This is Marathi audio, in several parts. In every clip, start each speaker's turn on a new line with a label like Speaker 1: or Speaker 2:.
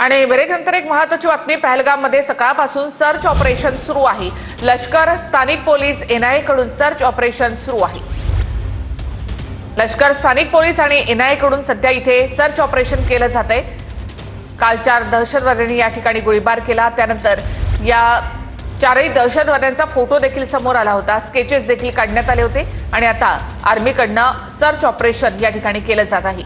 Speaker 1: आणि ब्रेकनंतर एक महत्त्वाची बातमी। पहलगाममध्ये सकाळपासून सर्च ऑपरेशन सुरू आहे। लष्कर, स्थानिक पोलीस, एनआयए कडून सर्च ऑपरेशन सुरू आहे। लष्कर, स्थानिक पोलीस आणि एनआयए कडून सध्या इथे सर्च ऑपरेशन केलं जातंय। काल 4 दहशतवाद्यांनी या ठिकाणी गोळीबार केला। त्यानंतर या 4ही दहशतवाद्यांचा फोटो देखील समोर आला होता, स्केचेस देखील काढण्यात आले होते आणि आता आर्मीकडनं सर्च ऑपरेशन या ठिकाणी केलं जात आहे।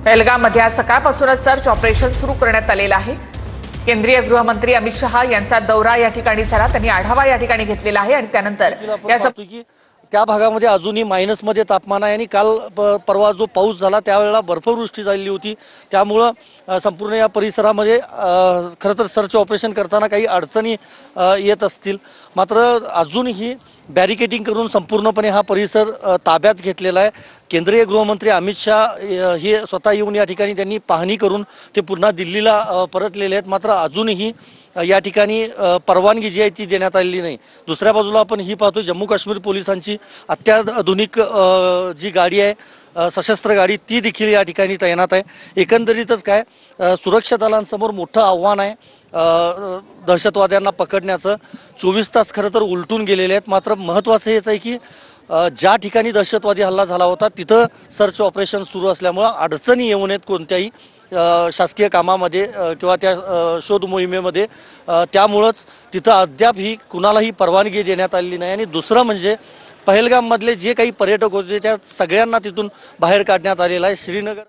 Speaker 1: पहलगाममध्ये आज सकाळपासूनच सर्च ऑपरेशन सुरू करण्यात आलेलं आहे। केंद्रीय गृहमंत्री अमित शहा यांचा दौरा या ठिकाणी झाला, त्यांनी आढावा या ठिकाणी घेतलेला आहे आणि त्यानंतर
Speaker 2: त्या भागामध्ये अजूनही मायनस मध्ये तापमान आहे आणि काल परवा जो पाऊस झाला त्यावेळेला बर्फवृष्टी झाली होती, त्यामुळे संपूर्ण या परिसरामध्ये खरं तर सर्च ऑपरेशन करताना काही अडचणी येत असतील, मात्र अजूनही बॅरिकेडिंग करून संपूर्णपणे हा परिसर ताब्यात घेतलेला आहे। केंद्रीय गृहमंत्री अमित शहा हे स्वतः येऊन या ठिकाणी त्यांनी पाहणी करून ते पुन्हा दिल्लीला परतलेले आहेत, मात्र अजूनही या ठिकाणी परवानगी जी आहे ती देण्यात आलेली नाही। दुसऱ्या बाजूला आपण ही पाहतो जम्मू काश्मीर पोलिसांची अत्याधुनिक जी गाडी आहे, सशस्त्र गाडी, ती देखील या ठिकाणी तैनात आहे। एकंदरीतच काय सुरक्षा दलांसमोर मोठं आव्हान आहे दहशतवाद्यांना पकडण्याचं। 24 तास खरं तर उलटून गेलेले आहेत, मात्र महत्त्वाचं हेच आहे की ज्या ठिकाणी दहशतवादी हल्ला झाला होता तिथं सर्च ऑपरेशन सुरू असल्यामुळे अडचणी येऊ नयेत कोणत्याही शासकीय कामामध्ये किंवा त्या शोध मोहिमेमध्ये, त्यामुळेच तिथं अद्याप ही कुणालाही परवानगी देण्यात आलेली नाही। आणि दुसरं म्हणजे पहलगाममधले जे काही पर्यटक होते त्या सगळ्यांना तिथून बाहेर काढण्यात आलेलं आहे। श्रीनगर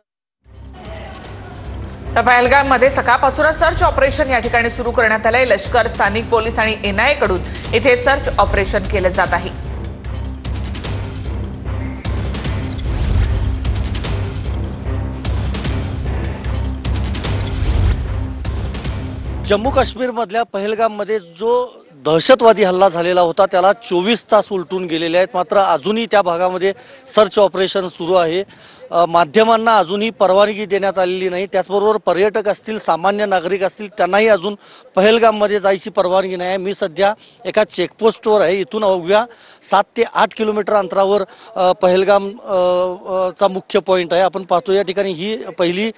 Speaker 1: पहलगाममध्ये सकाळपासूनच सर्च ऑपरेशन या ठिकाणी सुरू करण्यात आलंय। लष्कर, स्थानिक पोलीस आणि एनआयए कडून इथे सर्च ऑपरेशन केलं जात आहे।
Speaker 2: जम्मू काश्मीरमधल्या पहलगाममध्ये जो दहशतवादी हल्ला झालेला होता त्याला 24 तास उलटून गेलेले आहेत, मात्र अजूनही त्या भागामध्ये सर्च ऑपरेशन सुरू आहे। माध्यमांना अजूनही परवानगी देण्यात आलेली नाही, त्याचबरोबर पर्यटक असतील, सामान्य नागरिक असतील, त्यांनाही अजून पहलगाममध्ये जायची परवानगी नाही आहे। मी सध्या एका चेकपोस्टवर आहे, इथून अवघ्या 7 ते 8 किलोमीटर अंतरावर पहलगाम चा मुख्य पॉईंट आहे। आपण पाहतो या ठिकाणी ही पहिली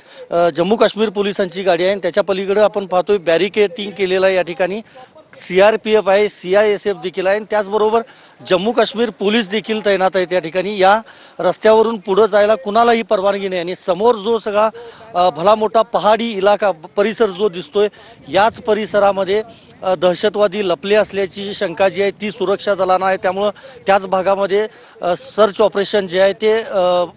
Speaker 2: जम्मू काश्मीर पोलिसांची गाडी आहे आणि त्याच्या पलीकडे आपण पाहतोय बॅरिकेडिंग केलेलं आहे। या ठिकाणी CRPF आहे, CISF देखील आहे, त्याचबरोबर जम्मू काश्मीर पोलीस देखील तैनात आहेत। या ठिकाणी या रस्त्यावरून पुढे जायला कुणालाही परवानगी नाही आणि समोर जो सगळा भला मोठा पहाडी इलाका परिसर जो दिसतोय, याच परिसरामध्ये दहशतवादी लपले असल्याची शंका जी आहे ती सुरक्षा दलांना आहे। त्यामुळे त्याच भागामध्ये सर्च ऑपरेशन जे आहे ते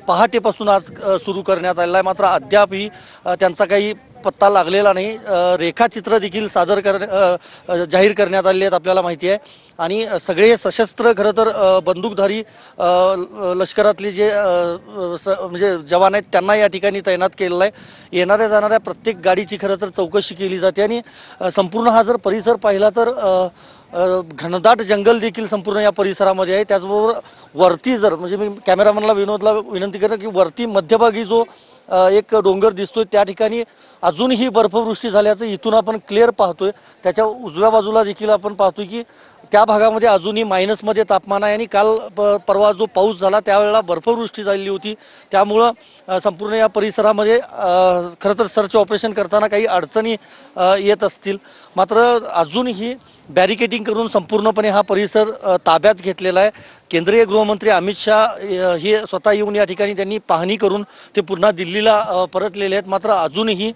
Speaker 2: पहाटेपासून आज सुरू करण्यात आलेलं आहे, मात्र अद्यापही त्यांचा काही पत्ता लागलेला नाही। रेखाचित्र देखील जाहीर करण्यात आले आहेत आपल्याला माहिती आहे। आणि सगळे सशस्त्र खरं तर बंदूकधारी लष्करातले जे म्हणजे जवान आहेत त्यांना या ठिकाणी तैनात केलेलं आहे। येणाऱ्या जाणाऱ्या प्रत्येक गाडीची खरं तर चौकशी केली जाते आणि संपूर्ण हा जर परिसर पाहिला तर घनदाट जंगल देखील संपूर्ण या परिसरामध्ये आहे। त्याचबरोबर वरती जर म्हणजे मी कॅमेरामॅनला विनोदला विनंती करतो की वरती मध्यभागी जो एक डोंगर दिसतोय त्या ठिकाणी अजूनही बर्फवृष्टी झाल्याचं इथून आपण क्लिअर पाहतोय। त्याच्या उजव्या बाजूला देखील आपण पाहतोय की त्या भागामध्ये अजूनही मायनसमध्ये तापमान आहे आणि काल परवा जो पाऊस झाला त्यावेळेला बर्फवृष्टी झालेली होती, त्यामुळे संपूर्ण या परिसरामध्ये खरं तर सर्च ऑपरेशन करताना काही अडचणी येत असतील, मात्र अजूनही बॅरिकेडिंग करून संपूर्णपणे हा परिसर ताब्यात घेतलेला आहे। केंद्रीय गृहमंत्री अमित शहा हे स्वतः येऊन या ठिकाणी त्यांनी पाहणी करून ते पुन्हा दिल्लीला परतलेले आहेत, मात्र अजूनही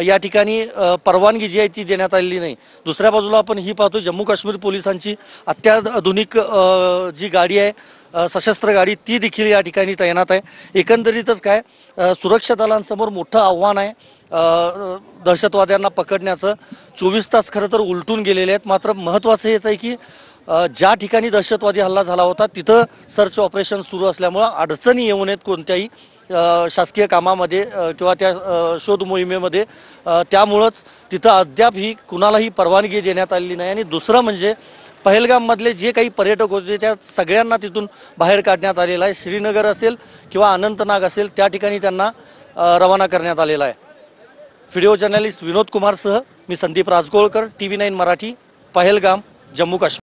Speaker 2: या ठिकाणी परवानगी जी आहे ती देण्यात आलेली नाही। दुसऱ्या बाजूला आपण ही पाहतो जम्मू काश्मीर पोलिसांची अत्याधुनिक जी गाडी आहे, सशस्त्र गाडी, ती देखील या ठिकाणी तैनात आहे। एकंदरीतच काय सुरक्षा दलांसमोर मोठं आव्हान आहे दहशतवाद्यांना पकडण्याचं। 24 तास खरं तर उलटून गेलेले आहेत, मात्र महत्त्वाचं हेच आहे की ज्या ठिकाणी दहशतवादी हल्ला झाला होता तिथं सर्च ऑपरेशन सुरू असल्यामुळे अडचणी येऊ नयेत कोणत्याही शासकीय कामामध्ये किंवा त्या शोध मोहिमेमध्ये, त्यामुळेच तिथं अद्याप ही कुणालाही परवानगी देण्यात आलेली नाही। आणि दुसरं म्हणजे पहलगाममधले जे काही पर्यटक होते त्या सगळ्यांना तिथून बाहेर काढण्यात आलेलं आहे। श्रीनगर असेल किंवा अनंतनाग असेल त्या ठिकाणी त्यांना रवाना करण्यात आलेला आहे। व्हिडिओ जर्नलिस्ट विनोद कुमारसह मी संदीप राजगोळकर, TV9 मराठी, पहलगाम, जम्मू काश्मीर।